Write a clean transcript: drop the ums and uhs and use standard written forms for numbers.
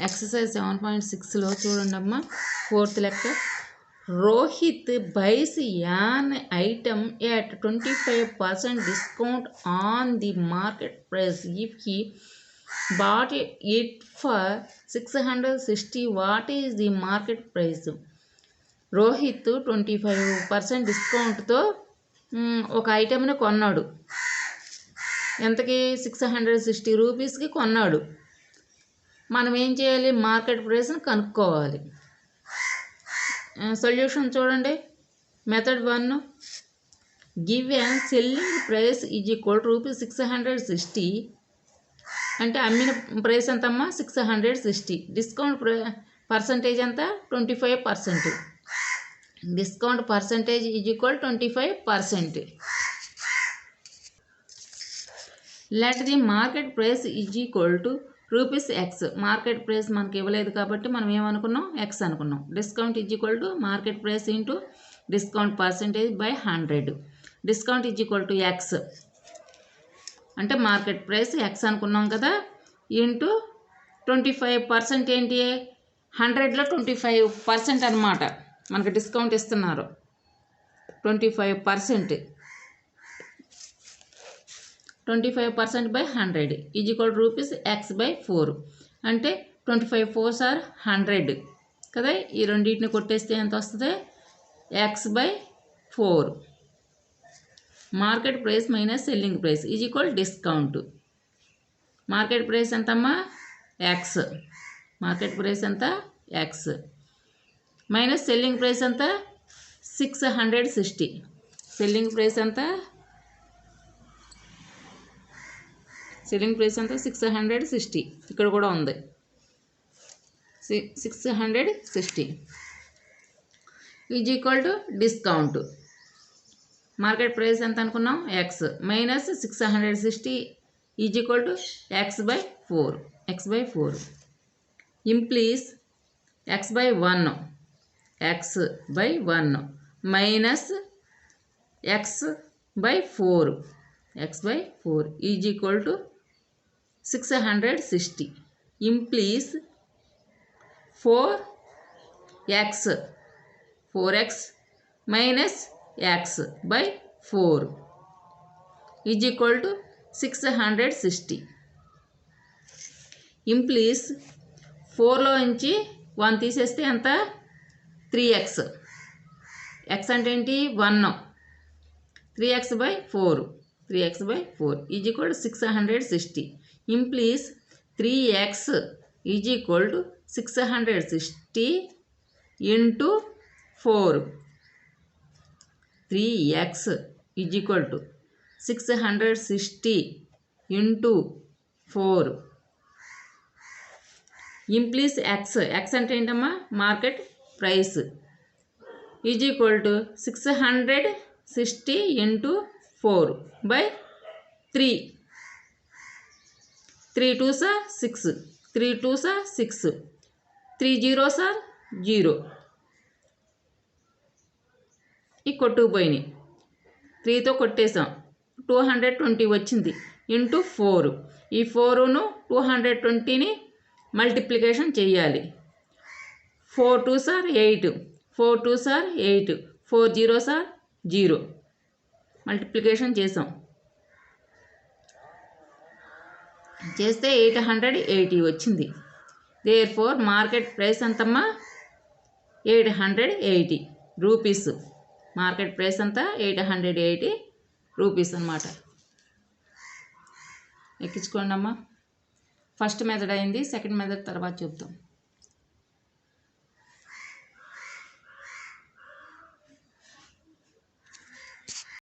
Exercise 7.6లో చూడండమ్మా, fourth లెక్క. Rohit buys an item at 25% discount on the market price if he bought it for 660. What is the market price? Rohit 25% డిస్కౌంట్తో ఒక ఐటెంని కొన్నాడు. ఎంతకి? 660 రూపీస్కి కొన్నాడు. మనం ఏం చేయాలి? మార్కెట్ ప్రైస్ని కనుక్కోవాలి. సొల్యూషన్ చూడండి. Method 1, given selling price is equal rupees 660 అంటే అమ్మిన ప్రైస్ ఎంతమ్మా? 660. డిస్కౌంట్ పర్సంటేజ్ ఎంత? 25%. Discount percentage is equal 25%. Let the market price is equal to rupees X. Market price మనకి ఇవ్వలేదు కాబట్టి మనం ఏమనుకున్నాం? ఎక్స్ అనుకున్నాం. Discount is equal to market price into discount percentage by 100. Discount is equal to X అంటే market price X అనుకున్నాం కదా, into 25% ఏంటి? 100లో 25% అనమాట. మనకి డిస్కౌంట్ ఇస్తున్నారు 25%. 25% by 100 is equal rupees X by 4 అంటే 25 4s are 100 కదా. ఈ రెండింటిని కొట్టేస్తే ఎంత వస్తుంది? X by 4. Market price minus selling price is equal discount. Market price ఎంతమ్మా? ఎక్స్. మార్కెట్ ప్రైస్ ఎంత? ఎక్స్. మైనస్ సెల్లింగ్ ప్రైస్ ఎంత? 660. సెల్లింగ్ ప్రైస్ ఎంత? సెల్లింగ్ ప్రైస్ ఎంత? 660. ఇక్కడ కూడా ఉంది 660 is equal to discount. Market price ఎంత అనుకున్నాం? X minus 660 is equal to X by 4. X by 4 implies X by 1. X by 1 minus X by 4. X by 4 is equal to 660 implies 4x. 4x minus x by 4 is equal to 660 implies 4లో నుంచి 1 తీసేస్తే ఎంత? 3x. x అంటే ఏంటి? 1. 3x by 4. 3x by 4 is equal to 660 implies 3x is equal to 660 into 4. 3x is equal to 660 into 4 implies x. x అంటే ఏంటమ్మా? Market price is equal to 660 into 4 by 3. 3 2s are 6. 3 2s are 6. 3 0s are 0. ఈ కొట్టుకుపోయినాయి. 3తో కొట్టేసాం. 220 వచ్చింది into 4. ఈ 4ను 220ని multiplication చేయాలి. 4 2s are 8. 4 2s are 8. 4 0s are 0. Multiplication చేసాం. చేస్తే 880 వచ్చింది. Therefore market price ఎంతమ్మా? 880 రూపీస్. మార్కెట్ ప్రైస్ అంతా 880 రూపీస్ అనమాట. ఎక్కించుకోండి అమ్మా. ఫస్ట్ మెథడ్ అయింది, సెకండ్ మెథడ్ తర్వాత చెప్తాం.